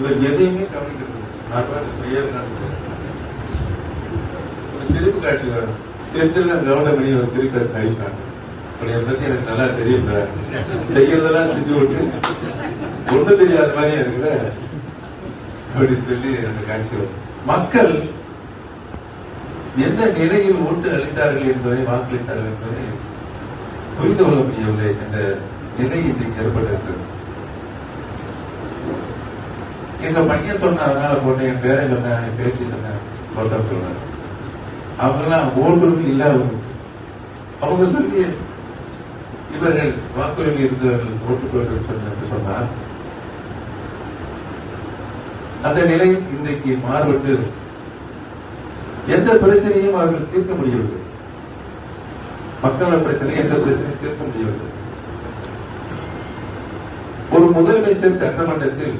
இவர் எதையுமே கவனிக்கிறது ஒரு சிரிப்பு காட்சி வரும். செந்தில் கவர்மெண்ட் பண்ணி ஒரு சிரிப்பு நடிப்பாங்க. பத்தி எனக்கு நல்லா தெரியும். செய்யறதெல்லாம் செஞ்சு விட்டு ஒண்ணு தெரியாத மாதிரி இருக்கிற அப்படின்னு சொல்லி அந்த காட்சி வரும். மக்கள் எந்த நிலையில் ஓட்டு அளித்தார்கள் என்பதை வாக்களித்தார்கள் என்பதை புரிந்து கொள்ள முடியவில்லை என்ற நிலை இன்றைக்கு ஏற்பட்டிருக்கிறது. எங்க பையன் சொன்ன அதனால போட்டேன், என் பேரை சொன்னேன், என் பேச்சு சொன்னேன், போட்டோம் சொல்றேன். அவங்கெல்லாம் ஓட்டுரிமை இல்லாதவங்க. அவங்க சொல்லி இவர்கள் வாக்குரிமை இருந்தவர்கள் ஓட்டுக்கொண்டு என்று சொன்னார். அந்த நிலை இன்றைக்கு மாறுபட்டு எந்த பிரச்சனையும் அவர்கள் தீர்க்க முடியவில்லை. மக்களோட பிரச்சனை எந்த பிரச்சனையும் தீர்க்க முடியவில்லை. ஒரு முதலமைச்சர் சட்டமன்றத்தில்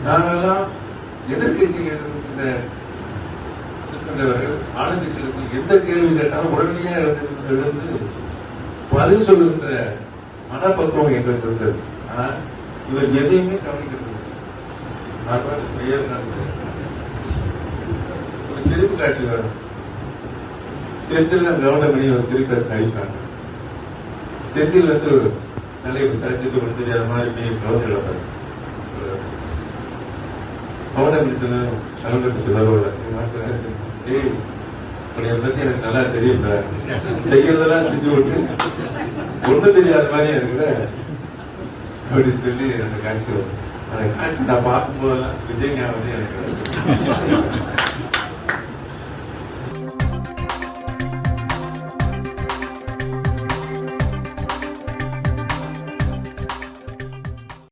நாங்கெல்லாம் எதிர்கட்சியில் இருக்கின்றவர்கள் ஆளுங்கட்சியில் எந்த கேள்வி கேட்டாலும் உடனடியாக எழுந்து பதில் சொல்லுகின்ற மனப்பக்குவம் எங்களுக்கு இருந்தது. ஆனால் இவர் எதையுமே கவனிக்கிறது. ஒரு சிரிப்பு காட்சி வரும். செந்தில் கவர்மெண்ட் பண்ணி ஒரு சிரிப்பு நடிப்பாங்க. செந்தில் ஒரு தலைவர் சர்ச்சைக்கு வந்து தெரியாத மாதிரி கவர்ந்து இழப்பாரு. பத்தி எனக்கு நல்லா தெரியும். செய்யறதெல்லாம் செஞ்சு விட்டு ஒண்ணு தெரியாத மாதிரி இருக்கிற அப்படின்னு சொல்லி அந்த காட்சி வரும். அந்த காட்சி நான் பார்க்கும் போதெல்லாம் விஜய் ஞாபகம் எனக்கு